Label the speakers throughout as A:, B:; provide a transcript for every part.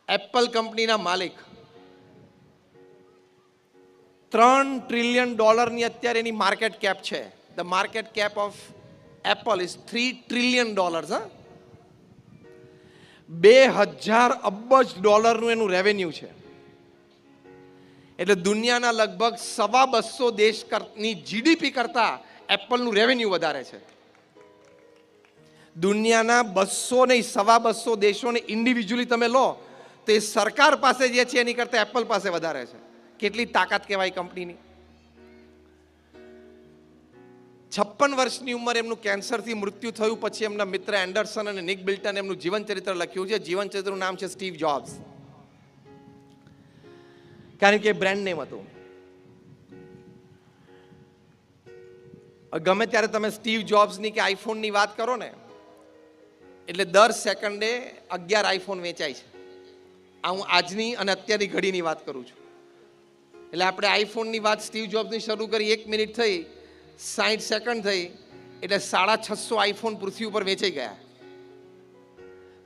A: Apple કંપનીના માલિક $3 trillion અત્યારે એની માર્કેટ કેપ છે. The market cap of Apple is $3 trillion. 2000 અબજ ડોલરનું એનું રેવન્યુ છે. એટલે દુનિયાના લગભગ 250 દેશની જીડીપી કરતા એપલનું રેવન્યુ વધારે છે. દુનિયાના 200 નહીં 250 દેશોને ઇન્ડિવિજ્યુઅલી તમે લો તો એ સરકાર પાસે જે છે એની કરતા એપલ પાસે વધારે છે. કેટલી તાકાત કહેવાય કંપનીની. 56 વર્ષની ઉંમર એમનું કેન્સરથી મૃત્યુ થયું પછી એમના મિત્ર એન્ડરસન અને નિક બિલ્ટન એમનું જીવન ચરિત્ર લખ્યું છે. જીવન ચરિત્રનું નામ છે સ્ટીવ જોબ્સ, કારણ કે બ્રાન્ડ નેમ હતું. ગમે ત્યારે તમે સ્ટીવ જોબ્સની કે આઈફોનની વાત કરો ને એટલે દર સેકન્ડે 11 આઈફોન વેચાય છે. આ હું આજની અને અત્યારની ઘડીની વાત કરું છું. એટલે આપણે આઈફોનની વાત સ્ટીવ જોબ્સની શરૂ કરી 1 મિનિટ થઈ 60 સેકન્ડ થઈ એટલે 650 આઈફોન પૃથ્વી ઉપર વેચાઈ ગયા.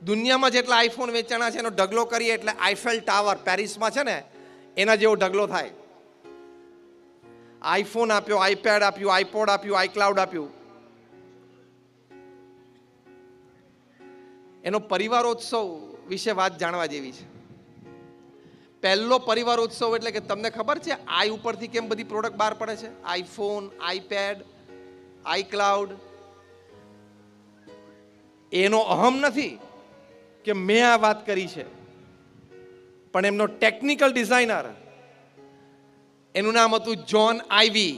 A: દુનિયામાં જેટલા આઈફોન વેચાણા છે એનો ઢગલો કરીએ એટલે આઈફેલ ટાવર પેરિસમાં છે ને એના જેવો ઢગલો થાય. આઈફોન આપ્યો, આઈપેડ આપ્યું, આઈપોડ આપ્યું, આઈક્લાઉડ આપ્યું. એનો પરિવારોત્સવ વિશે વાત જાણવા જેવી છે. પહેલો પરિવારોત્સવ એટલે કે તમને ખબર છે આઈ ઉપરથી કેમ બધી પ્રોડક્ટ બહાર પડે છે? IPhone, iPad, iCloud. એનો અહમ નથી કે મેં આ વાત કરી છે, પણ એમનો ટેકનિકલ ડિઝાઇનર એનું નામ હતું જ્હોન આઈવી.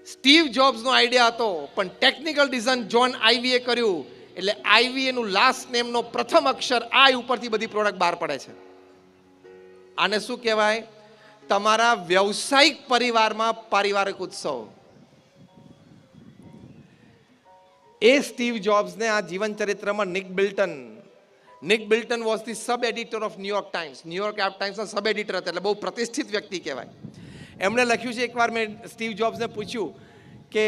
A: સ્ટીવ જોબ્સનો આઈડિયા હતો પણ ટેકનિકલ ડિઝાઇન જ્હોન આઈવીએ કર્યું એટલે આઈવી એનું લાસ્ટ નેમનો પ્રથમ અક્ષર આઈ ઉપરથી બધી પ્રોડક્ટ બહાર પડે છે. આને શું કહેવાય? તમારા વ્યવસાયિક પરિવારમાં પારિવારિક ઉત્સવ. એ સ્ટીવ જોબ્સને આ જીવન ચરિત્રમાં Nick Bilton was the sub editor of New York Times. New York ટાઈમ્સના સબ એડિટર હતા, એટલે બહુ પ્રતિષ્ઠિત વ્યક્તિ કહેવાય. એમણે લખ્યું છે, એકવાર મેં સ્ટીવ જોબ્સને પૂછ્યું કે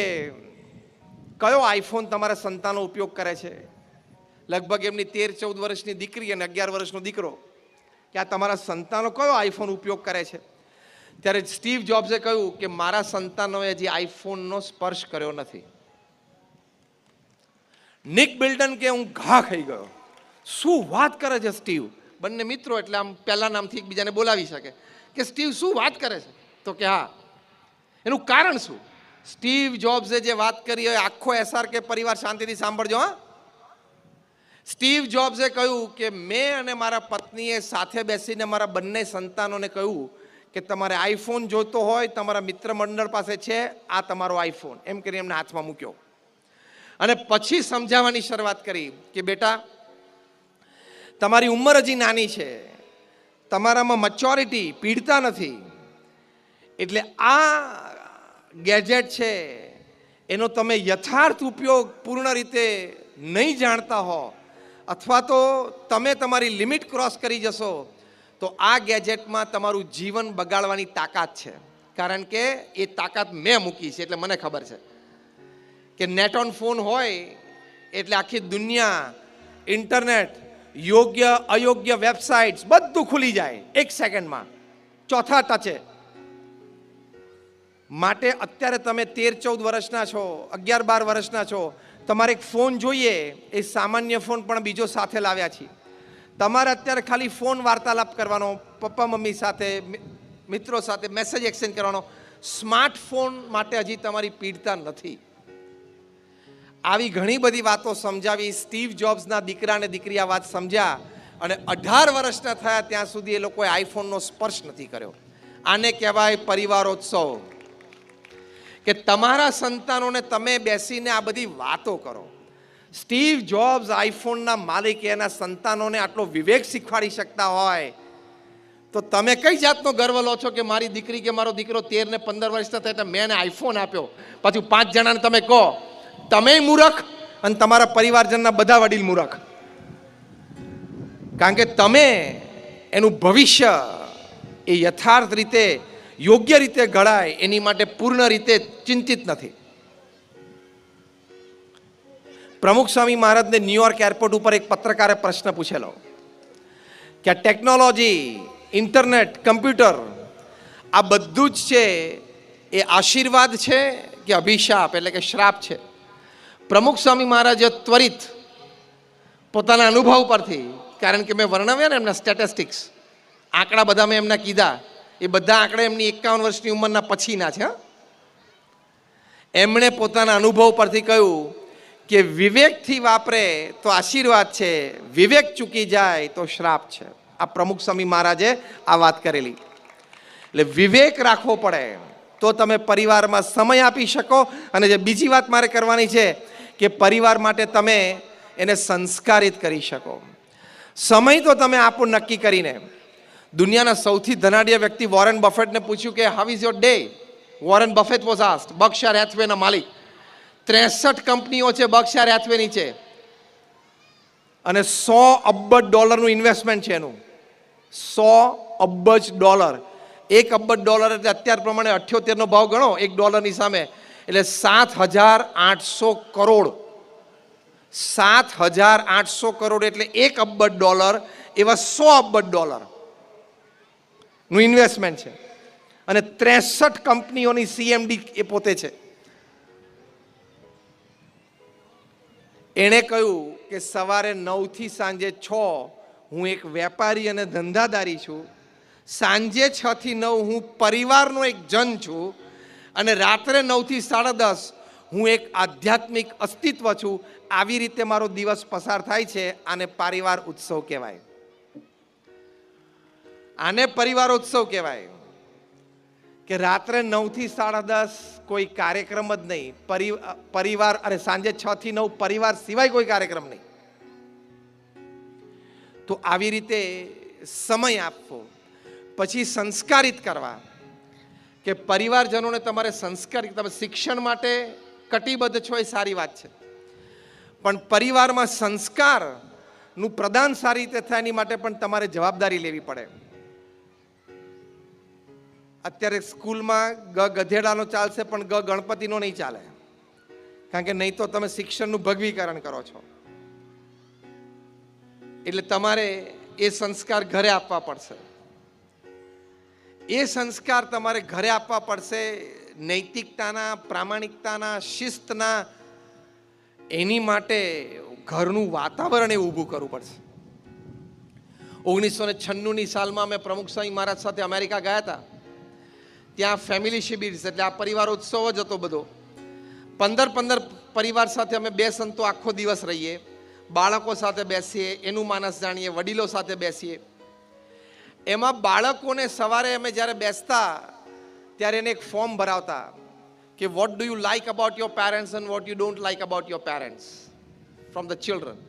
A: કયો આઈફોન તમારા સંતાનો ઉપયોગ કરે છે? લગભગ એમની 13-14 વર્ષની દીકરી અને 11 વર્ષનો દીકરો, કે આ તમારા સંતાનો કયો આઈફોન ઉપયોગ કરે છે? ત્યારે સ્ટીવ જોબ્સે કહ્યું કે મારા સંતાનોએ હજી આઈફોનનો સ્પર્શ કર્યો નથી. નિક બિલ્ટન કે હું ઘા ખાઈ ગયો, શું વાત કરે છે સ્ટીવ? બંને મિત્રો એટલે આમ પહેલા નામથી એકબીજાને બોલાવી શકે કે સ્ટીવ શું વાત કરે છે? તો કે હા. એનું કારણ શું? સ્ટીવ જોબ્સે જે વાત કરી હોય આખો SRK પરિવાર શાંતિથી સાંભળજો. હા, સ્ટીવ જોબ્સે કહ્યું કે મેં અને મારા પત્નીએ સાથે બેસીને મારા બંને સંતાનોને કહ્યું કે તમારે આઈફોન જોતો હોય તમારા મિત્ર મંડળ પાસે છે, આ તમારો આઈફોન, એમ કરીને એમના હાથમાં મૂક્યો. અને પછી સમજાવવાની શરૂઆત કરી કે બેટા, તમારી ઉંમર હજી નાની છે, તમારામાં મેચ્યોરિટી, પીડતા નથી, એટલે આ ગેજેટ છે એનો તમે યથાર્થ ઉપયોગ પૂર્ણ રીતે નહીં જાણતા હો અથવા તો તમે તમારી લિમિટ ક્રોસ કરી જશો તો આ ગેજેટમાં તમારું જીવન બગાડવાની તાકાત છે. કારણ કે એ તાકાત મેં મૂકી છે, એટલે મને ખબર છે કે નેટ ઓન ફોન હોય એટલે આખી દુનિયા, ઇન્ટરનેટ, યોગ્ય અયોગ્ય વેબસાઇટ્સ બધું ખુલી જાય 1 સેકન્ડમાં, ચોથા ટચે. માટે અત્યારે તમે 13-14 વર્ષના છો, 11-12 વર્ષના છો, તમારે એક ફોન જોઈએ, એ સામાન્ય ફોન પણ બીજો સાથે લાવ્યા છીએ. તમારે અત્યારે ખાલી ફોન વાર્તાલાપ કરવાનો, પપ્પા મમ્મી સાથે, મિત્રો સાથે મેસેજ એક્સચેન્જ કરવાનો. સ્માર્ટફોન માટે હજી તમારી પીડતા નથી. આવી ઘણી બધી વાતો સમજાવી. સ્ટીવ જોબ્સના દીકરા અને દીકરી આ વાત સમજ્યા અને 18 વર્ષના થયા ત્યાં સુધી એ લોકોએ આઈફોનનો સ્પર્શ નથી કર્યો. આને કહેવાય પરિવારોત્સવ. કે તમારા સંતાનોને તમે બેસીને આ બધી વાતો કરો. સ્ટીવ જોબ્સ આઈફોનના માલિક એના સંતાનોને આટલો વિવેક શીખવાડી શકતા હોય તો તમે કઈ જાતનો ગર્વ લો છો કે મારી દીકરી કે મારો દીકરો 13 ને 15 વર્ષના થાય એટલે મેં એને આઈફોન આપ્યો, પાછું 5 જણાને તમે કહો તમે મૂર્ખ અને તમારા પરિવારજનના બધા વડીલ મૂર્ખ. કારણ કે તમે એનું ભવિષ્ય એ યથાર્થ રીતે, યોગ્ય રીતે ઘડાય એની માટે પૂર્ણ રીતે ચિંતિત નથી. પ્રમુખ સ્વામી મહારાજને ન્યુયોર્ક એરપોર્ટ ઉપર એક પત્રકારે પ્રશ્ન પૂછેલો કે આ ટેકનોલોજી, ઇન્ટરનેટ, કમ્પ્યુટર આ બધું જ છે એ આશીર્વાદ છે કે અભિશાપ એટલે કે શ્રાપ છે? પ્રમુખ સ્વામી મહારાજે ત્વરિત પોતાના અનુભવ પરથી, કારણ કે મેં વર્ણવ્યા ને એમના સ્ટેટિસ્ટિક્સ, આંકડા બધા મેં એમના કીધા, એ બધા આંકડા એમની 51 વર્ષની ઉંમરના પછીના છે. એમણે પોતાના અનુભવ પરથી કહ્યું કે વિવેકથી વાપરે તો આશીર્વાદ છે, વિવેક ચૂકી જાય તો શ્રાપ છે. આ પ્રમુખ સ્વામી મહારાજે આ વાત કરેલી. એટલે વિવેક રાખવો પડે તો તમે પરિવારમાં સમય આપી શકો. અને જે બીજી વાત મારે કરવાની છે કે પરિવાર માટે તમે એને સંસ્કારિત કરી શકો. સમય તો તમે આપો નક્કી કરીને. દુનિયાના સૌથી ધનાઢ્ય વ્યક્તિ વોરેન બફેટને પૂછ્યું કે how is your day? Warren Buffett was asked, Berkshire હેથવેના માલિક. 63 કંપનીઓ છે બર્કશાયર હેથવેની છે અને $100 અબજ ઇન્વેસ્ટમેન્ટ છે એનું. $100 અબજ. $1 અબજ એટલે અત્યાર પ્રમાણે 78 નો ભાવ ગણો $1 સામે, એટલે 7,800 કરોડ. 7,800 કરોડ એટલે $1 અબજ એવા $100 અબજ નું ઇન્વેસ્ટમેન્ટ છે. અને 63 કંપનીઓની CMD એ પોતે છે. એણે કહ્યું કે સવારે 9 થી સાંજે 6 હું એક વેપારી અને ધંધાદારી છું, સાંજે 6 થી 9 હું પરિવારનો એક જન છું, અને રાત્રે 9 થી 10:30 હું એક આધ્યાત્મિક અસ્તિત્વ છું. આવી રીતે મારો દિવસ પસાર થાય છે. આને પરિવાર ઉત્સવ કહેવાય. આને પરિવાર ઉત્સવ કહેવાય કે રાત્રે 9 થી 10:30 કોઈ કાર્યક્રમ જ નહીં, પરિવાર, અને સાંજે 6 થી 9 પરિવાર સિવાય કોઈ કાર્યક્રમ નહીં. તો આવી રીતે સમય આપવો. પછી સંસ્કારિત કરવા કે પરિવારજનોને તમારે સંસ્કારિત, તમે શિક્ષણ માટે કટિબદ્ધ છો એ સારી વાત છે, પણ પરિવારમાં સંસ્કારનું પ્રદાન સારી રીતે થાય એની માટે પણ તમારે જવાબદારી લેવી પડે. અત્યારે સ્કૂલમાં ગધેડાનો ચાલશે પણ ગણપતિનો નહીં ચાલે, કારણ કે નહીં તો તમે શિક્ષણનું ભગવીકરણ કરો છો. એટલે તમારે એ સંસ્કાર ઘરે આપવા પડશે. એ સંસ્કાર તમારે ઘરે આપવા પડશે, નૈતિકતાના, પ્રામાણિકતાના, શિસ્તના. એની માટે ઘરનું વાતાવરણ એવું ઊભું કરવું પડશે. 1996ની સાલમાં અમે પ્રમુખ સ્વામી મહારાજ સાથે અમેરિકા ગયા હતા. ત્યાં ફેમિલી શિબિર્સ એટલે આ પરિવાર ઉત્સવ જ હતો બધો. 15 પરિવાર સાથે અમે 2 સંતો આખો દિવસ રહીએ, બાળકો સાથે બેસીએ, એનું માનસ જાણીએ, વડીલો સાથે બેસીએ. એમાં બાળકોને સવારે અમે જ્યારે બેસતા ત્યારે એને એક ફોર્મ ભરાવતા કે what do you like about your parents and what you don't like about your parents from the children.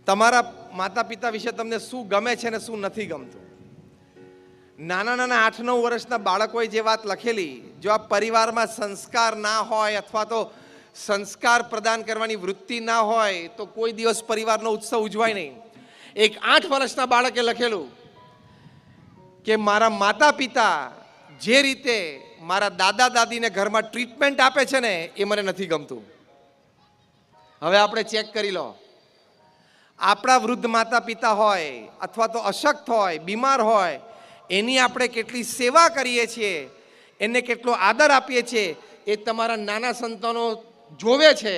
A: તમારા માતા પિતા વિશે તમને શું ગમે છે ને શું નથી ગમતું. નાના 8-9 વર્ષના બાળકોએ જે વાત લખેલી, જો આ પરિવારમાં સંસ્કાર ના હોય અથવા તો સંસ્કાર પ્રદાન કરવાની વૃત્તિ ના હોય તો કોઈ દિવસ પરિવારનો ઉત્સવ ઉજવાય નહીં. એક 8 વર્ષના બાળકે લખેલું કે મારા માતા પિતા જે રીતે મારા દાદા દાદીને ઘરમાં ટ્રીટમેન્ટ આપે છે ને એ મને નથી ગમતું. હવે આપણે ચેક કરી લો, આપણા વૃદ્ધ માતા પિતા હોય અથવા તો અશક્ત હોય, બીમાર હોય, એની આપણે કેટલી સેવા કરીએ છીએ, એને કેટલો આદર આપીએ છીએ, એ તમારા નાના સંતાનો જોવે છે.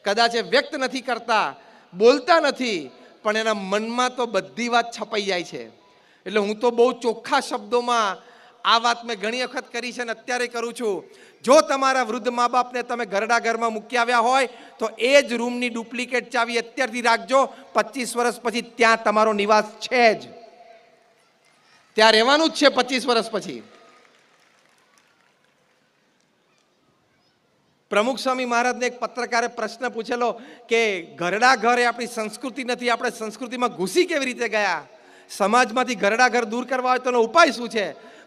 A: કદાચ એ વ્યક્ત નથી કરતા, બોલતા નથી, પણ એના મનમાં તો બધી વાત છપાઈ જાય છે. એટલે હું તો બહુ ચોખ્ખા શબ્દોમાં આ વાત મેં ઘણી વખત કરી છે અને અત્યારે કરું છું. જો તમારા વૃદ્ધ મા બાપને તમે ઘરડા ઘરમાં મૂકી આવ્યા હોય તો એ જ રૂમની ડુપ્લિકેટ ચાવી અત્યારથી રાખજો. 25 વર્ષ પછી ત્યાં તમારો નિવાસ છે જ, ત્યાં રહેવાનું જ છે 25 વર્ષ પછી. પ્રમુખ સ્વામી મહારાજને એક પત્રકારે પ્રશ્ન પૂછેલો કે ઘરડા ઘર એ આપણી સંસ્કૃતિ નથી, આપણે સંસ્કૃતિમાં ઘૂસી કેવી રીતે ગયા, સમાજમાંથી ઘરડા ઘર દૂર કરવા હોય તો એનો ઉપાય શું છે?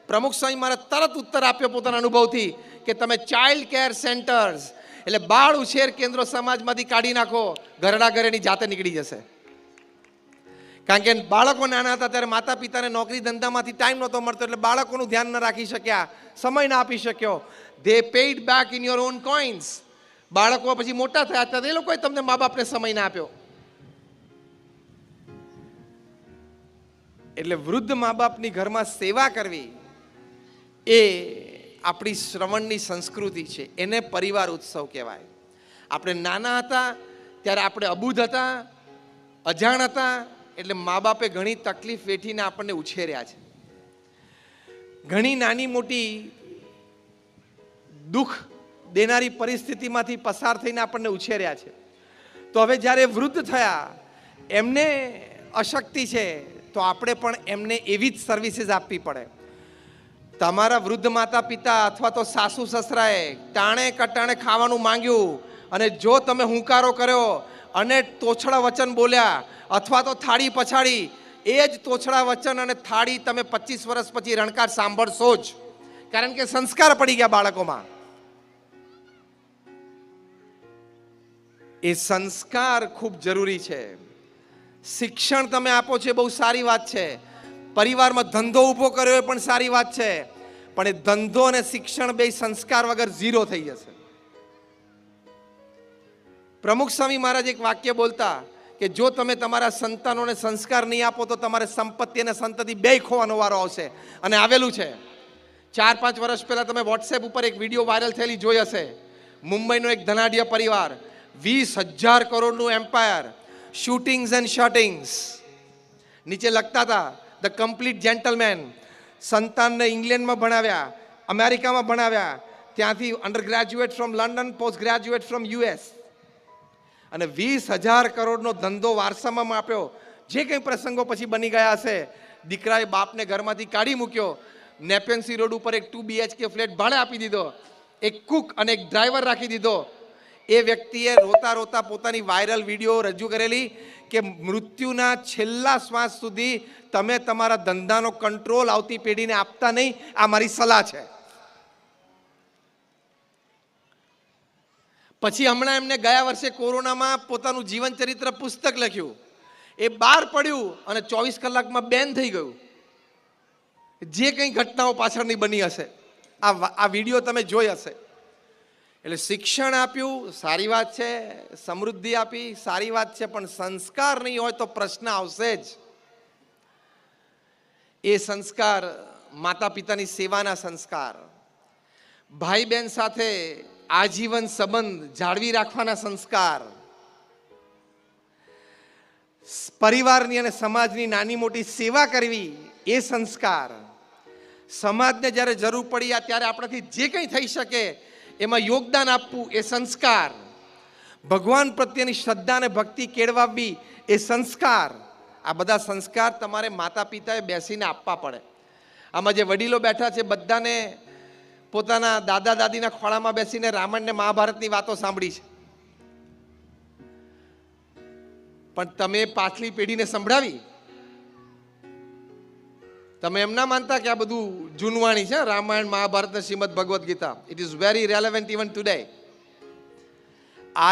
A: પ્રમુખ સ્વામી મહારાજ તરત ઉત્તર આપ્યો પોતાના અનુભવથી કે તમે ચાઇલ્ડ કેર સેન્ટર્સ એટલે બાળ ઉછેર કેન્દ્રો સમાજમાંથી કાઢી નાખો, ઘરડા ઘર એની જાતે નીકળી જશે. કારણ કે બાળકો નાના હતા ત્યારે માતા પિતાને નોકરી ધંધામાંથી ટાઈમ નહોતો મળતો, એટલે બાળકોનું ધ્યાન ન રાખી શક્યા, સમય ના આપી શક્યો. they paid back in your own coins. બાળકો પછી મોટા થયા ત્યારે એ લોકોએ તમને મા બાપને સમય ના આપ્યો. એટલે વૃદ્ધ મા બાપની ઘરમાં સેવા કરવી એ આપણી શ્રવણની સંસ્કૃતિ છે, એને પરિવાર ઉત્સવ કહેવાય. આપણે નાના હતા ત્યારે આપણે અબૂધ હતા, અજાણ હતા, એટલે મા બાપે ઘણી તકલીફ વેઠીને આપણને ઉછેર્યા છે. ઘણી નાની મોટી દુઃખ દેનારી પરિસ્થિતિમાંથી પસાર થઈને આપણને ઉછેર્યા છે. તો હવે જ્યારે વૃદ્ધ થયા, એમને અશક્તિ છે, તો આપણે પણ એમને એવી જ સર્વિસીસ આપવી પડે. તમારા વૃદ્ધ માતા પિતા અથવા તો સાસુ સસરાએ ટાણે કટાણે ખાવાનું માંગ્યું અને જો તમે હુંકારો કર્યો અને તોછડા વચન બોલ્યા અથવા તો થાળી પછાડી, એ જ તોછડા વચન અને થાળી તમે 25 વર્ષ પછી રણકાર સાંભળશો જ, કારણ કે સંસ્કાર પડી ગયા બાળકોમાં. એ સંસ્કાર ખૂબ જરૂરી છે. શિક્ષણ તમે આપો છો એ બહુ સારી વાત છે. પરિવારમાં ધંધો ઊભો કર્યો એ પણ સારી વાત છે, પણ એ ધંધો અને શિક્ષણ બે સંસ્કાર વગર ઝીરો થઈ જશે. પ્રમુખ સ્વામી મહારાજ એક વાક્ય બોલતા કે જો તમે તમારા સંતાનોને સંસ્કાર નહીં આપો તો તમારે સંપત્તિ અને સંતતિ બે ખોવાનો વારો આવશે. અને આવેલું છે. 4-5 વર્ષ પહેલા તમે વોટ્સએપ ઉપર એક વિડીયો વાયરલ થયેલી જોઈ હશે. મુંબઈનો એક ધનાઢ્ય પરિવાર, 20,000 કરોડનું એમ્પાયર, શૂટિંગ્સ એન્ડ શટિંગ્સ, નીચે લખતા હતા ધ કમ્પ્લીટ જેન્ટલમેન. સંતાનને ઇંગ્લેન્ડમાં ભણાવ્યા, અમેરિકામાં ભણાવ્યા, ત્યાંથી under graduate from London, post graduate from US, અને 20,000 કરોડનો ધંધો વારસામાં આપ્યો. જે કંઈ પ્રસંગો પછી બની ગયા હશે, દીકરાએ બાપને ઘરમાંથી કાઢી મૂક્યો, નેપેન્સી રોડ ઉપર એક 2 BHK ફ્લેટ ભાડે આપી દીધો, એક કુક અને એક ડ્રાઈવર રાખી દીધો. એ વ્યક્તિએ રોતા રોતા પોતાની વાયરલ વિડીયો રજૂ કરેલી કે મૃત્યુના છેલ્લા શ્વાસ સુધી તમે તમારા ધંધાનો કંટ્રોલ આવતી પેઢીને આપતા નહીં, આ મારી સલાહ છે. પછી હમણાં એમને ગયા વર્ષે કોરોનામાં પોતાનું જીવન ચરિત્ર પુસ્તક લખ્યું. એ બહાર પડ્યું અને 24 કલાકમાં બેન થઈ ગયું. જે કંઈ ઘટનાઓ પાછળની બની હશે, આ વિડીયો તમે જોઈ હશે. એટલે શિક્ષણ આપ્યું, સારી વાત છે. સમૃદ્ધિ આપી, સારી વાત છે. પણ સંસ્કાર નહીં હોય તો પ્રશ્ન આવશે જ. એ સંસ્કાર માતા પિતાની સેવાના સંસ્કાર, ભાઈ બહેન સાથે આજીવન સંબંધ જાળવી રાખવાના સંસ્કાર, પરિવારની અને સમાજની નાની મોટી સેવા કરવી એ સંસ્કાર, સમાજને જ્યારે જરૂર પડી ત્યારે આપણાથી જે કંઈ થઈ શકે એમાં યોગદાન આપવું એ સંસ્કાર, ભગવાન પ્રત્યેની શ્રદ્ધા અને ભક્તિ કેળવાવી એ સંસ્કાર. આ બધા સંસ્કાર તમારે માતા પિતાએ બેસીને આપવા પડે. આમાં જે વડીલો બેઠા છે બધાને પોતાના દાદા દાદીના ખોળામાં બેસીને રામાયણ ને મહાભારતની વાતો સાંભળી છે, પણ તમે પાછલી પેઢીને સંભળાવી? તમે એમ ના માનતા કે આ બધું જૂનવાણી છે, રામાયણ મહાભારત ને Shrimad Bhagavad Gita? It is very relevant even today.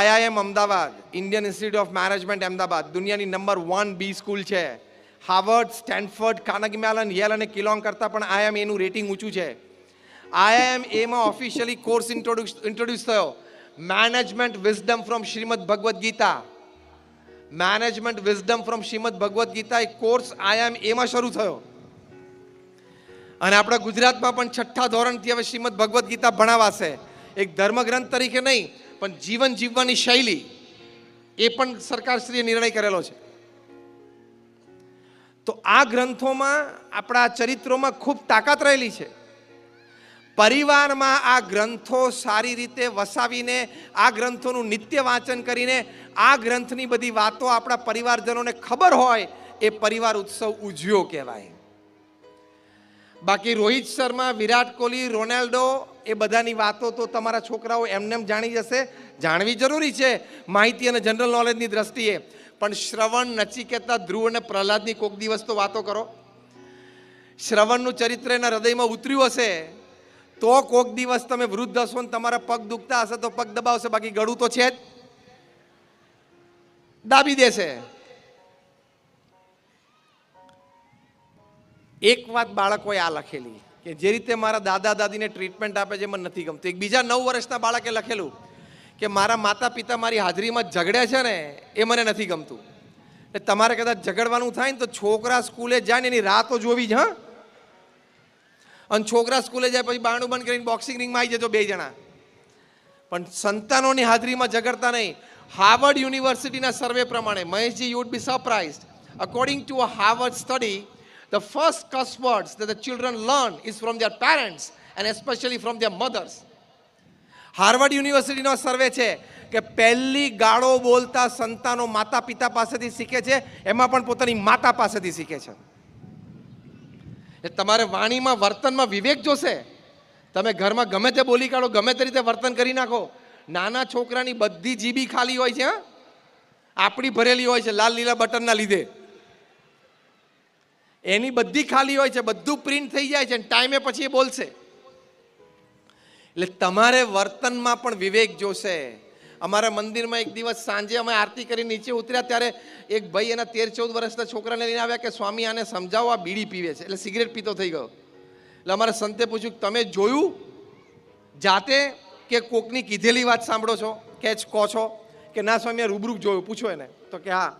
A: IIM Ahmedabad, Indian Institute of Management Ahmedabad, દુનિયાની નંબર 1 બી સ્કૂલ છે. Harvard, Stanford, Carnegie Mellon, Yale અને કિલોંગ કરતાં પણ IIM એનું રેટિંગ ઊંચું છે. IIM એમાં ઓફિશિયલી કોર્સ ઇન્ટ્રોડ્યુસ થયો, management wisdom from Shrimad Bhagavad Gita. Management wisdom from Shrimad Bhagavad Gita એક કોર્સ IIM એમાં શરૂ થયો. અને આપણા ગુજરાતમાં પણ 6ઠ્ઠા ધોરણથી હવે શ્રીમદ ભગવદ્ ગીતા ભણાવાશે. એક ધર્મગ્રંથ તરીકે નહીં, પણ જીવન જીવવાની શૈલી, એ પણ સરકારશ્રીએ નિર્ણય કરેલો છે. તો આ ગ્રંથોમાં, આપણા ચરિત્રોમાં ખૂબ તાકાત રહેલી છે. પરિવારમાં આ ગ્રંથો સારી રીતે વસાવીને, આ ગ્રંથોનું નિત્ય વાંચન કરીને, આ ગ્રંથની બધી વાતો આપણા પરિવારજનોને ખબર હોય, એ પરિવાર ઉત્સવ ઉજવ્યો કહેવાય. બાકી રોહિત શર્મા, વિરાટ કોહલી, રોનાલ્ડો, એ બધાની વાતો તો તમારા છોકરાઓ એમને જાણી જશે. જાણવી જરૂરી છે માહિતી અને જનરલ નોલેજની દ્રષ્ટિએ, પણ શ્રવણ, નચિકેતા, ધ્રુવ અને પ્રહલાદની કોક દિવસ તો વાતો કરો. શ્રવણનું ચરિત્ર એના હૃદયમાં ઉતર્યું હશે તો કોક દિવસ તમે વૃદ્ધ હશો ને તમારા પગ દુખતા હશે તો પગ દબાવશે, બાકી ગળું તો છે જ, દાબી દેશે. એક વાત બાળકોએ આ લખેલી કે જે રીતે મારા દાદા દાદીને ટ્રીટમેન્ટ આપે છે મને નથી ગમતું. એક બીજા 9 વર્ષના બાળકે લખેલું કે મારા માતા પિતા મારી હાજરીમાં ઝઘડે છે ને એ મને નથી ગમતું. એટલે તમારે કદાચ ઝઘડવાનું થાય ને તો છોકરા સ્કૂલે જાય ને એની રાહ તો જોવી જ. હા, અને છોકરા સ્કૂલે જાય પછી બારણું બંધ કરીને બોક્સિંગ રિંગમાં આવી જજો 2 જણા, પણ સંતાનોની હાજરીમાં ઝઘડતા નહીં. હાર્વર્ડ યુનિવર્સિટીના સર્વે પ્રમાણે, Maheshji, you would be surprised, according to a Harvard study, the first cuss words that the children learn is from their parents and especially from their mothers. Harvard યુનિવર્સિટીનો સર્વે છે કે પહેલી ગાળો બોલતા સંતાનો માતા પિતા પાસેથી શીખે છે, એમાં પણ પોતાની માતા પાસેથી શીખે છે. તમારે વાણીમાં વર્તનમાં વિવેક જોશે. તમે ઘરમાં ગમે તે બોલી કાઢો, ગમે તે રીતે વર્તન કરી નાખો, નાના છોકરાની બધી જીબી ખાલી હોય છે. આપણી ભરેલી હોય છે લાલ લીલા બટનના લીધે, એની બધી ખાલી હોય છે, બધું પ્રિન્ટ થઈ જાય છે, ટાઈમે પછી એ બોલશે. એટલે તમારે વર્તનમાં પણ વિવેક જોશે. અમારા મંદિરમાં એક દિવસ સાંજે અમે આરતી કરી નીચે ઉતર્યા ત્યારે એક ભાઈ એના 13-14 વર્ષના છોકરાને લઈને આવ્યા કે સ્વામી આને સમજાવો, આ બીડી પીવે છે, એટલે સિગરેટ પીતો થઈ ગયો. એટલે અમારા સંતે પૂછ્યું, તમે જોયું જાતે કે કોકની કીધેલી વાત સાંભળો છો કે કહો છો? કે ના સ્વામી, રૂબરૂ જોયું, પૂછો એને. તો કે હા.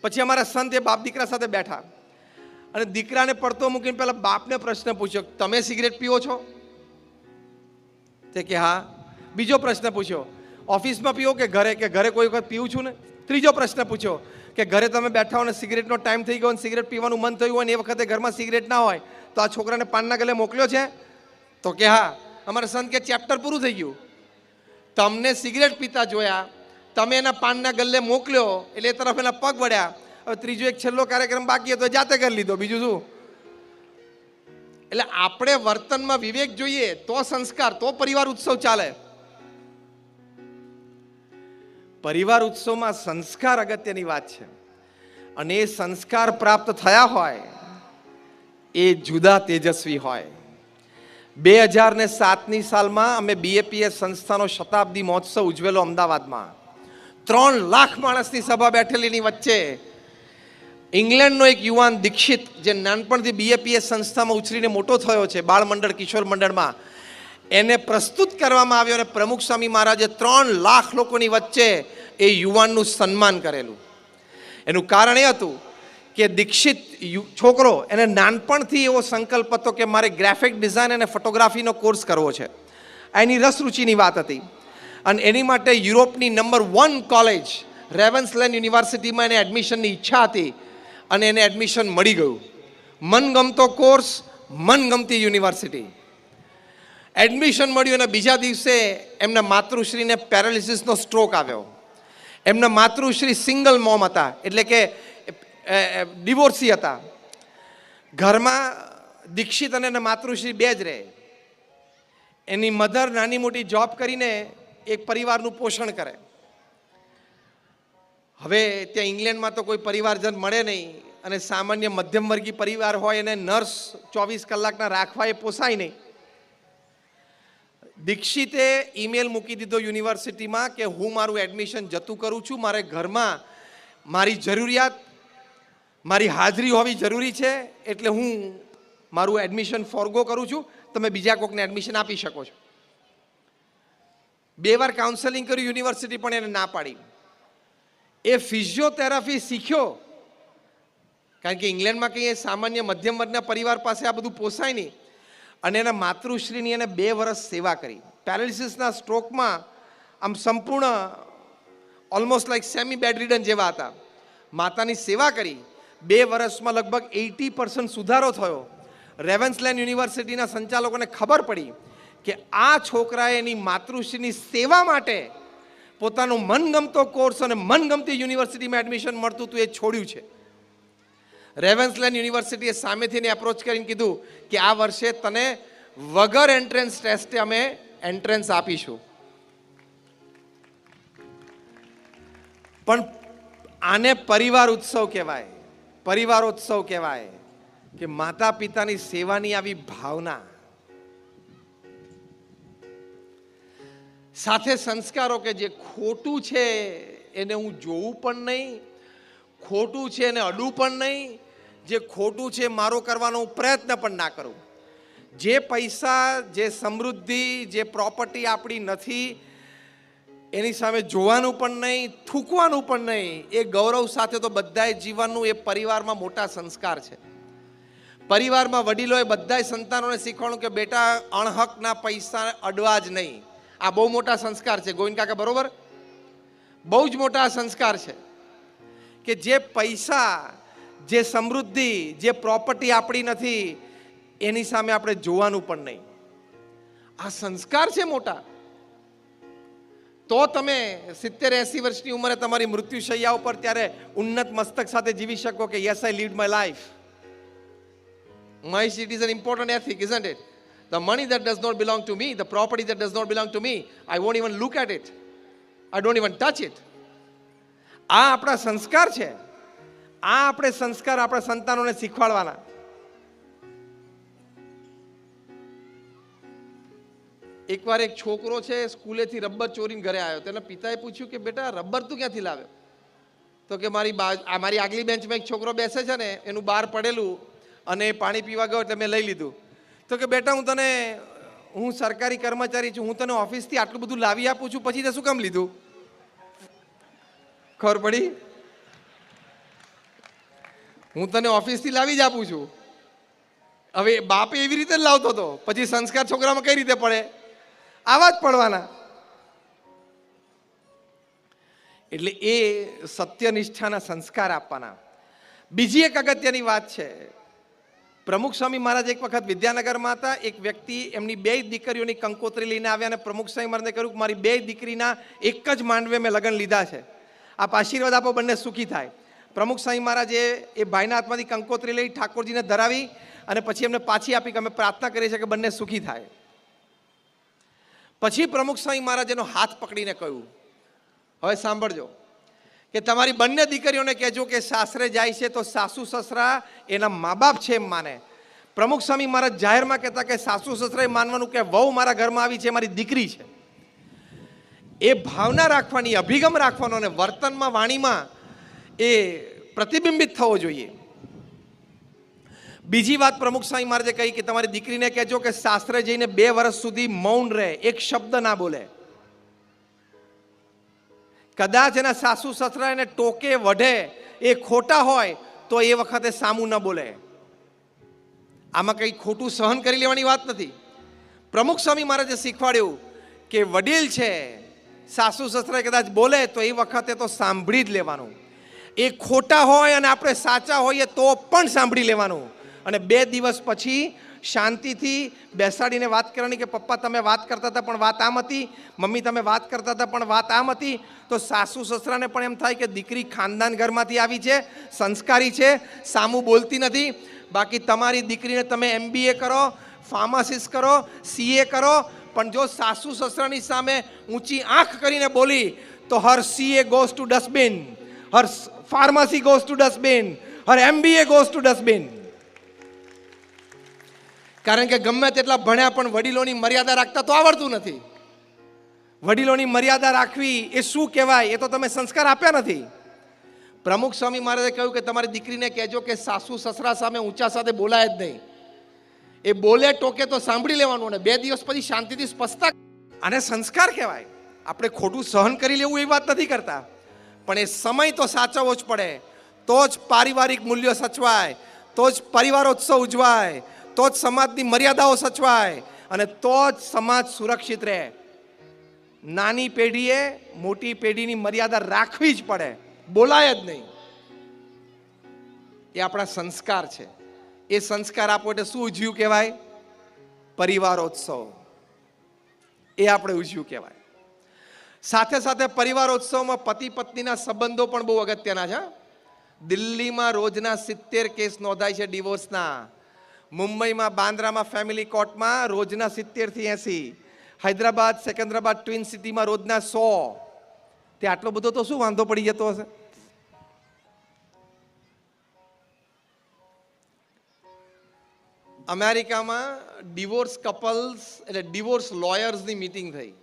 A: પછી અમારા સંત એ બાપ દીકરા સાથે બેઠા અને દીકરાને પડતો મૂકીને પેલા બાપને પ્રશ્ન પૂછ્યો, તમે સિગરેટ પીવો છો? તે કે હા. બીજો પ્રશ્ન પૂછ્યો, ઓફિસમાં પીવો કે ઘરે? કે ઘરે કોઈ વખત પીવું છું ને. ત્રીજો પ્રશ્ન પૂછ્યો કે ઘરે તમે બેઠા હો ને સિગરેટનો ટાઈમ થઈ ગયો અને સિગરેટ પીવાનું મન થયું હોય ને એ વખતે ઘરમાં સિગરેટ ના હોય તો આ છોકરાને પાનના ગલે મોકલ્યો છે? તો કે હા. અમારા સંત કે ચેપ્ટર પૂરું થઈ ગયું. તમને સિગરેટ પીતા જોયા, તમે એના પાનના ગલ્લે મોકલ્યો એટલે એ તરફ એના પગ વળ્યા. હવે ત્રીજો એક છેલ્લો કાર્યક્રમ બાકી હતો, જાતે કરી લીધો, બીજું શું. એટલે આપણે વર્તનમાં વિવેક જોઈએ તો સંસ્કાર, તો પરિવાર ઉત્સવ ચાલે. પરિવાર ઉત્સવમાં સંસ્કાર અગત્યની વાત છે, અને એ સંસ્કાર પ્રાપ્ત થયા હોય એ જુદા તેજસ્વી હોય. 2007ની સાલમાં અમે BAPS સંસ્થાનો શતાબ્દી મહોત્સવ ઉજવેલો અમદાવાદમાં. 3 લાખ માણસની સભા બેઠેલીની વચ્ચે ઇંગ્લેન્ડનો એક યુવાન દીક્ષિત, જે નાનપણથી BAPS સંસ્થામાં ઉછરીને મોટો થયો છે, બાળ મંડળ, કિશોર મંડળમાં, એને પ્રસ્તુત કરવામાં આવ્યો અને પ્રમુખ સ્વામી મહારાજે 3 લાખ લોકોની વચ્ચે એ યુવાનનું સન્માન કરેલું. એનું કારણ એ હતું કે દીક્ષિત છોકરો, એને નાનપણથી એવો સંકલ્પ હતો કે મારે ગ્રાફિક ડિઝાઇન અને ફોટોગ્રાફીનો કોર્સ કરવો છે. એની રસ રુચિની વાત હતી અને એની માટે યુરોપની નંબર 1 કોલેજ રેવન્સલેન્ડ યુનિવર્સિટીમાં એને એડમિશનની ઈચ્છા હતી અને એને એડમિશન મળી ગયું. મનગમતો કોર્સ, મનગમતી યુનિવર્સિટી. એડમિશન મળ્યું અને બીજા દિવસે એમના માતૃશ્રીને પેરાલિસિસનો સ્ટ્રોક આવ્યો. એમના માતૃશ્રી સિંગલ મોમ હતા, એટલે કે ડિવોર્સી હતા. ઘરમાં દીક્ષિત અને એના માતૃશ્રી 2 જ રહે. એની મધર નાની મોટી જોબ કરીને એક પરિવારનું પોષણ કરે. હવે ત્યાં ઇંગ્લેન્ડમાં તો કોઈ પરિવારજન મળે નહીં અને સામાન્ય મધ્યમવર્ગીય પરિવાર હોય એને નર્સ 24 કલાકના રાખવા એ પોસાય નહીં. દીક્ષિતે ઈમેલ મૂકી દીધો યુનિવર્સિટીમાં કે હું મારું એડમિશન જતું કરું છું, મારે ઘરમાં મારી જરૂરિયાત, મારી હાજરી હોવી જરૂરી છે, એટલે હું મારું એડમિશન ફોરગો કરું છું, તમે બીજા કોકને એડમિશન આપી શકો છો. 2 વાર કાઉન્સેલિંગ કર્યું યુનિવર્સિટી, પણ એને ના પાડી. એ ફિઝિયોથેરાપી શીખ્યો, કારણ કે ઇંગ્લેન્ડમાં કંઈ સામાન્ય મધ્યમ વર્ગના પરિવાર પાસે આ બધું પોસાય નહીં. અને એના માતૃશ્રીની એને 2 વર્ષ સેવા કરી. પેરાલિસિસના સ્ટ્રોકમાં આમ સંપૂર્ણ almost like semi bed ridden જેવા હતા. માતાની સેવા કરી. 2 વર્ષમાં લગભગ 80% સુધારો થયો. રેવન્સલેન્ડ યુનિવર્સિટીના સંચાલકોને ખબર પડી કે આ છોકરાએ એની માતૃશ્રીની સેવા માટે પોતાનો મનગમતો કોર્સ અને મનગમતી યુનિવર્સિટીમાં એડમિશન મળતું હતું એ છોડ્યું છે. રેવન્સલેન્ડ યુનિવર્સિટીએ સામેથી એને એપ્રોચ કરીને કીધું કે આ વર્ષે તને વગર એન્ટ્રન્સ ટેસ્ટે અમે એન્ટ્રન્સ આપીશું. પણ આને પરિવાર ઉત્સવ કહેવાય, પરિવારોત્સવ કહેવાય કે માતા પિતાની સેવાની આવી ભાવના સાથે સંસ્કારો કે જે ખોટું છે એને હું જોવું પણ નહીં, ખોટું છે એને અડું પણ નહીં, જે ખોટું છે મારો કરવાનો હું પ્રયત્ન પણ ના કરું. જે પૈસા, જે સમૃદ્ધિ, જે પ્રોપર્ટી આપણી નથી એની સામે જોવાનું પણ નહીં, થૂકવાનું પણ નહીં. એ ગૌરવ સાથે તો બધાએ જીવનનું એ પરિવારમાં મોટા સંસ્કાર છે. પરિવારમાં વડીલોએ બધાય સંતાનોને શીખવાનું કે બેટા અણહકના પૈસા અડવા જ નહીં. આ બહુ મોટા સંસ્કાર છે ગોવિંદ કાકા, બરોબર? બહુ જ મોટા સંસ્કાર છે કે જે પૈસા, જે સમૃદ્ધિ, જે પ્રોપર્ટી આપણી નથી એની સામે આપણે જોવાનું પણ નહીં. આ સંસ્કાર છે મોટા. તો તમે 70-80 વર્ષની ઉંમરે તમારી મૃત્યુશૈયા ઉપર ત્યારે ઉન્નત મસ્તક સાથે જીવી શકો કે yes I lead my life. It is an important ethic, isn't it? The money that does not belong to me, the property that does not belong to me, I won't even look at it. I don't even touch it. આ આપણા સંસ્કાર છે. આ આપણે સંસ્કાર આપણા સંતાનોને શીખવાડવાના. એકવાર એક છોકરો છે સ્કૂલેથી રબર ચોરીને ઘરે આવ્યો. તેના પિતાએ પૂછ્યું કે બેટા રબર તું ક્યાંથી લાવ્યો? તો કે મારી આગલી બેન્ચમાં એક છોકરો બેસે છે ને એનું બહાર પડેલું અને પાણી પીવા ગયો એટલે મેં લઈ લીધું. તો કે બેટા હું સરકારી કર્મચારી છું, હું તને ઓફિસથી આટલું બધું લાવી આપું છું, પછી તે શું કામ લીધું? ખબર પડી? હું તને ઓફિસથી લાવી જ આપું છું. હવે બાપે એવી રીતે જ લાવતો હતો, પછી સંસ્કાર છોકરામાં કઈ રીતે પડે? આવા જ પડવાના. એટલે એ સત્યનિષ્ઠાના સંસ્કાર આપવાના. બીજી એક અગત્યની વાત છે. પ્રમુખ સ્વામી મહારાજ એક વખત વિદ્યાનગરમાં હતા. એક વ્યક્તિ એમની 2 દીકરીઓની કંકોત્રી લઈને આવ્યા અને પ્રમુખ સ્વામી મહારાજને કહ્યું કે મારી 2 દીકરીના એક જ માંડવે મેં લગ્ન લીધા છે, આપ આશીર્વાદ આપો, બંને સુખી થાય. પ્રમુખ સ્વામી મહારાજે એ ભાઈના હાથમાંથી કંકોત્રી લઈ ઠાકોરજીને ધરાવી અને પછી એમને પાછી આપી કે અમે પ્રાર્થના કરીએ છીએ કે બંને સુખી થાય. પછી પ્રમુખ સ્વામી મહારાજ એનો હાથ પકડીને કહ્યું, હવે સાંભળજો કે તમારી બંને દીકરીઓને કહેજો કે સાસરે જાય છે તો સાસુ સસરા એના મા બાપ છે એમ માને. પ્રમુખ સ્વામી મહારાજ જાહેરમાં કહેતા કે સાસુ સસરાએ માનવાનું કે વહુ મારા ઘરમાં આવી છે, મારી દીકરી છે. એ ભાવના રાખવાની, અભિગમ રાખવાનો અને વર્તનમાં, વાણીમાં એ પ્રતિબિંબિત થવો જોઈએ. બીજી વાત પ્રમુખ સ્વામી મહારાજે કહી કે તમારી દીકરીને કહેજો કે સાસરે જઈને 2 વર્ષ સુધી મૌન રહે, એક શબ્દ ના બોલે. કદાચ એના સાસુ સસરા એને ટોકે, વઢે, એ ખોટા હોય તો એ વખતે સામું ન બોલે. આમાં કંઈ ખોટું સહન કરી લેવાની વાત નથી. પ્રમુખ સ્વામી મહારાજે શીખવાડ્યું કે વડીલ છે, સાસુ સસરા કદાચ બોલે તો એ વખતે તો સાંભળી જ લેવાનું. એ ખોટા હોય અને આપણે સાચા હોઈએ તો પણ સાંભળી લેવાનું. અને 2 દિવસ પછી શાંતિથી બેસાડીને વાત કરવાની કે પપ્પા તમે વાત કરતા હતા પણ વાત આમ હતી, મમ્મી તમે વાત કરતા હતા પણ વાત આમ હતી. તો સાસુ સસરાને પણ એમ થાય કે દીકરી ખાનદાન ઘરમાંથી આવી છે, સંસ્કારી છે, સામું બોલતી નથી. બાકી તમારી દીકરીને તમે MBA કરો, ફાર્માસિસ્ટ કરો, CA કરો, પણ જો સાસુ સસરાની સામે ઊંચી આંખ કરીને બોલી તો હર CA goes to dustbin, Har pharmacy goes to dustbin, Har MBA goes to dustbin. કારણ કે ગમે તેટલા ભણ્યા પણ વડીલોની મર્યાદા રાખતા તો આવડતું નથી. વડીલોની મર્યાદા રાખવી એ શું કહેવાય? એ તો તમે સંસ્કાર આપ્યા નથી. પ્રમુખ સ્વામી મહારાજે કહ્યું કે તમારી દીકરીને કહેજો કે સાસુ સસરા સામે ઊંચા સાથે બોલાય જ નહીં. એ બોલે ટોકે તો સાંભળી લેવાનું અને 2 દિવસ પછી શાંતિથી સ્પષ્ટતા. આને સંસ્કાર કહેવાય. આપણે ખોટું સહન કરી લેવું એ વાત નથી કરતા, પણ એ સમય તો સાચવવો જ પડે. તો જ પારિવારિક મૂલ્યો સચવાય, તો જ પરિવારોત્સવ ઉજવાય, તો જ સમાજની મર્યાદાઓ સચવાય અને તો જ સમાજ સુરક્ષિત રહે. નાની પેઢીએ મોટી પેઢીની મર્યાદા રાખવી જ પડે, બોલાય જ નહીં. એ આપણા સંસ્કાર છે. એ સંસ્કાર આપો એટલે શું ઉજવ્યું કહેવાય? પરિવારોત્સવ. એ આપણે ઉજવ્યું કહેવાય. સાથે સાથે પરિવારોત્સવમાં પતિ પત્નીના સંબંધો પણ બહુ અગત્યના છે. દિલ્હીમાં રોજના 70 કેસ નોંધાય છે ડિવોર્સના. મુંબઈમાં બાંદ્રામાં ફેમિલી કોર્ટમાં રોજના 70 થી 80. હૈદરાબાદ, સિકંદરાબાદ, ટ્વિન સિટીમાં રોજના 100. તે આટલો બધો તો શું વાંધો પડી જતો હશે? અમેરિકામાં ડિવોર્સ કપલ્સ એટલે ડિવોર્સ લોયર્સની મિટિંગ થઈ,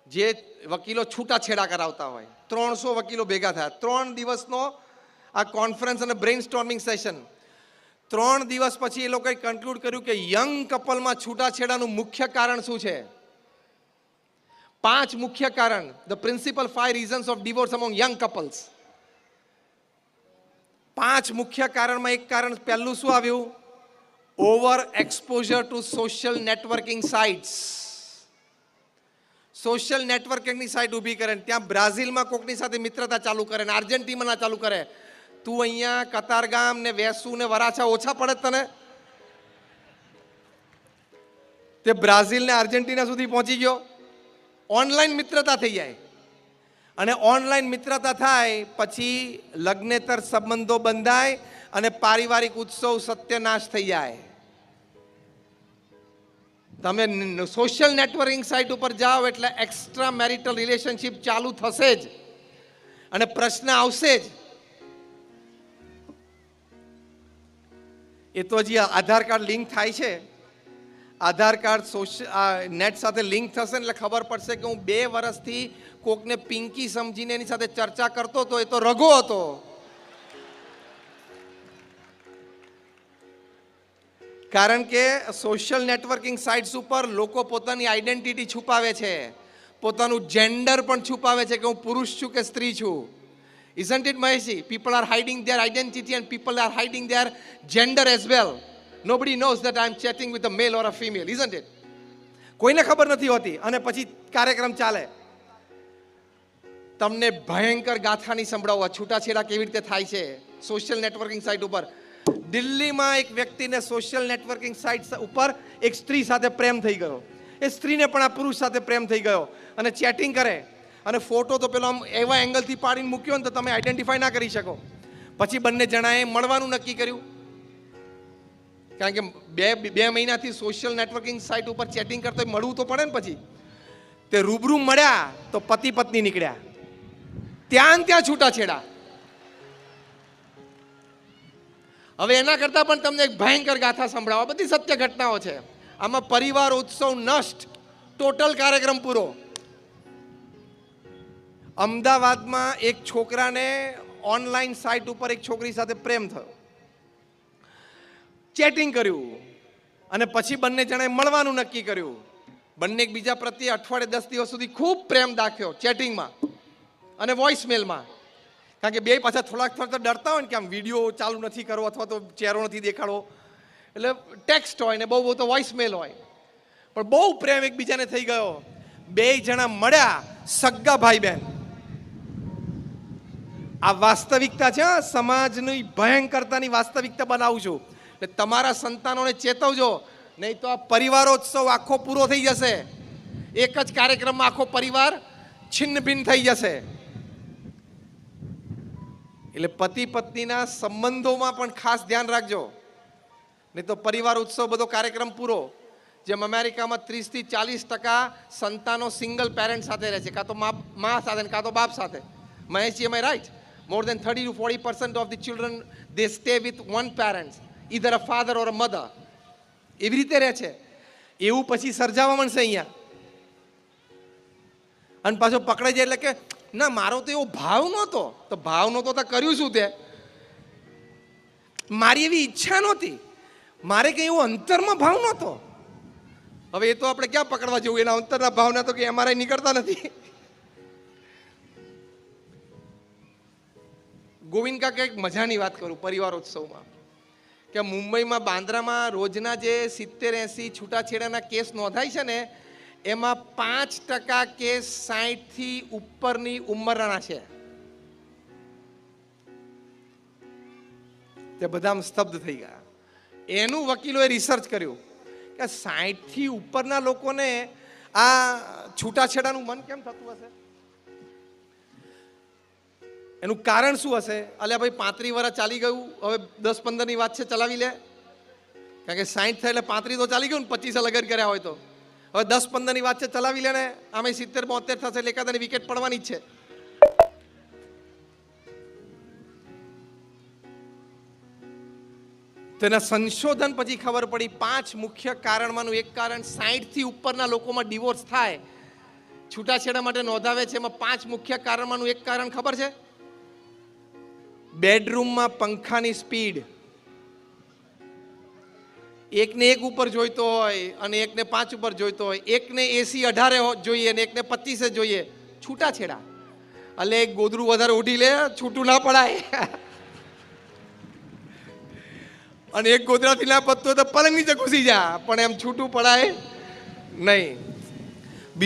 A: જે વકીલો છૂટાછેડા કરાવતા હોય. 300 વકીલો ભેગા થયા. 3 દિવસનો આ કોન્ફરન્સ અને બ્રેઇન સ્ટોર્મિંગ સેશન. 3 દિવસ પછી એ લોકોએ કન્ક્લુડ કર્યું કે યંગ કપલમાં છૂટાછેડાનું મુખ્ય કારણ શું છે? 5 મુખ્ય કારણ, the principal 5 reasons of divorce among young couples. 5 મુખ્ય કારણમાં એક કારણ પહેલું શું આવ્યું? Over exposure to social networking sites. Social નેટવર્કિંગની સાઇટ ઊભી કરે, ત્યાં બ્રાઝિલમાં કોકની સાથે મિત્રતા ચાલુ કરે ને આર્જેન્ટિનામાં ચાલુ કરે. તું અહીંયા કતારગામ ને વેસુ ને વરાછા ઓછા પડે તને? તે બ્રાઝિલ ને આર્જેન્ટિના સુધી પહોંચી ગયો. ઓનલાઈન મિત્રતા થઈ જાય અને ઓનલાઈન મિત્રતા થાય પછી લગ્નેતર સંબંધો બંધાય અને પારિવારિક ઉત્સવ સત્યનાશ થઈ જાય. તમે સોશિયલ નેટવર્કિંગ સાઇટ ઉપર જાઓ એટલે એક્સ્ટ્રા મેરિટલ રિલેશનશિપ ચાલુ થશે જ અને પ્રશ્ન આવશે જ. એ તો હજી આધાર કાર્ડ લિંક થાય છે. આધાર કાર્ડ નેટ સાથે લિંક થશે એટલે ખબર પડશે કે હું 2 વર્ષથી કોકને પિંકી સમજીને એની સાથે ચર્ચા કરતો હતો, એ તો રઘો હતો. કારણ કે સોશિયલ નેટવર્કિંગ સાઇટ્સ ઉપર લોકો પોતાની આઈડેન્ટિટી છુપાવે છે, પોતાનું જેન્ડર પણ છુપાવે છે કે હું પુરુષ છું કે સ્ત્રી છું. Isn't it, Maheshi? People are hiding their identity and people are hiding their gender as well. Nobody knows that I'm chatting with a male or a female, isn't it? કોઈને ખબર નથી હોતી અને પછી કાર્યક્રમ ચાલે. તમને ભયંકર ગાથાની સંભળાવવા છૂટાછેડા કેવી રીતે થાય છે સોશિયલ નેટવર્કિંગ સાઇટ ઉપર. દિલ્હીમાં એક વ્યક્તિને સોશિયલ નેટવર્કિંગ સાઇટ ઉપર એક સ્ત્રી સાથે પ્રેમ થઈ ગયો. એ સ્ત્રીને પણ આ પુરુષ સાથે પ્રેમ થઈ ગયો અને ચેટિંગ કરે અને ફોટો તો પેલો આમ એવા એંગલથી પાડીને મૂક્યો ને તો તમે આઈડેન્ટિફાય ના કરી શકો. પછી બંને જણાએ મળવાનું નક્કી કર્યું. કારણ કે બે મહિનાથી સોશિયલ નેટવર્કિંગ સાઇટ ઉપર ચેટિંગ કરતો મળવું તો પડે ને. પછી તે રૂબરૂ મળ્યા તો પતિ પત્ની નીકળ્યા. ત્યાં છૂટાછેડા. હવે એના કરતાં પણ તમને એક ભયંકર ગાથા સંભળાવો. બધી સત્ય ઘટનાઓ છે. આમાં પરિવાર ઉત્સવ નષ્ટ, ટોટલ કાર્યક્રમ પૂરો. અમદાવાદમાં એક છોકરાને ઓનલાઈન સાઇટ ઉપર એક છોકરી સાથે પ્રેમ થયો. ચેટિંગ કર્યું અને પછી બંને જણાએ મળવાનું નક્કી કર્યું. બંને એકબીજા પ્રત્યે અઠવાડિયે 10 દિવસ સુધી ખૂબ પ્રેમ દાખ્યો ચેટિંગમાં અને વોઇસમેલમાં. કારણ કે બે પાછા થોડાક ડરતા હોય ને કે આમ વિડીયો ચાલુ નથી કરવો અથવા તો ચહેરો નથી દેખાડવો, એટલે ટેક્સ્ટ હોય ને બહુ તો વોઇસમેલ હોય. પણ બહુ પ્રેમ એકબીજાને થઈ ગયો. 2 જણા મળ્યા, સગ્ગા ભાઈ બહેન. આ વાસ્તવિકતા છે. સમાજની ભયંકરતાની વાસ્તવિકતા બનાવું છું. એટલે તમારા સંતાનોને ચેતવજો, નહીં તો આ પરિવારોત્સવ આખો પૂરો થઈ જશે. એક જ કાર્યક્રમમાં આખો પરિવાર છિન્ન ભિન્ન થઈ જશે. એટલે પતિ પત્નીના સંબંધોમાં પણ ખાસ ધ્યાન રાખજો, નહીં તો પરિવાર ઉત્સવ બધો કાર્યક્રમ પૂરો. જેમ અમેરિકામાં 30 થી 40% સંતાનો સિંગલ પેરેન્ટ સાથે રહે છે, કાં તો મા સાથે કાં તો બાપ સાથે. Maheshji, am I right? More than 30 to 40% of the children they stay with one parent, either a father or a mother. એવી રીતે રહે છે. એવું પછી સર્જાવા મળશે અહીંયા. અને પાછો પકડાઈ જાય એટલે કે ના, મારો તો એવો ભાવ નહોતો. તો ભાવ નહોતો તો કર્યું શું? તે મારી એવી ઈચ્છા નહોતી, મારે કંઈ એવો અંતરમાં ભાવ નહોતો. હવે એ તો આપણે ક્યાં પકડવા જવું? એના અંતરના ભાવના તો કે અમારા નીકળતા નથી. ગોવિંદ કાકા, એક મજાની વાત કરું પરિવારોત્સવમાં, કે મુંબઈમાં બાંદ્રામાં રોજના જે 70-80 છૂટાછેડાના કેસ નોંધાય છે ને, એમાં 5% કેસ 60 થી ઉપરની ઉંમરના છે. તે બધા સ્તબ્ધ થઈ ગયા. એનું વકીલોએ રિસર્ચ કર્યું કે 60 થી ઉપરના લોકોને આ છૂટાછેડાનું મન કેમ થતું હશે? એનું કારણ શું હશે? અલ્યા ભાઈ, 35 વર્ષ ચાલી ગયું, હવે 10-15ની વાત છે, ચલાવી લે. કારણ કે 60 થાય એટલે 35 તો ચાલી ગયું ને, 25 લગન કર્યા હોય તો. હવે 10-15ની વાત છે, ચલાવી લે ને. આમે 70-72 થશે એટલે એકાદાની વિકેટ પડવાની જ છે. તેના સંશોધન પછી ખબર પડી 5 મુખ્ય કારણમાંનું એક કારણ 60 થી ઉપરના લોકોમાં ડિવોર્સ થાય, છૂટાછેડા માટે નોંધાવે છે. એમાં 5 મુખ્ય કારણમાંનું એક કારણ ખબર છે? બેડરૂમમાં પંખાની સ્પીડ. એકને 1 ઉપર જોઈતો હોય અને એકને 5 ઉપર જોઈતો હોય, એકને AC 18 જોઈએ અને એકને 25 જોઈએ, છૂટાછેડા. એટલે એક ગોદડું વધારે ઉઠી લે, છૂટું ના પડાય. અને એક ગોદડાથી ના પતતો તો પલંગ નીચે ઘૂસી જા, પણ એમ છૂટું પડાય નહીં.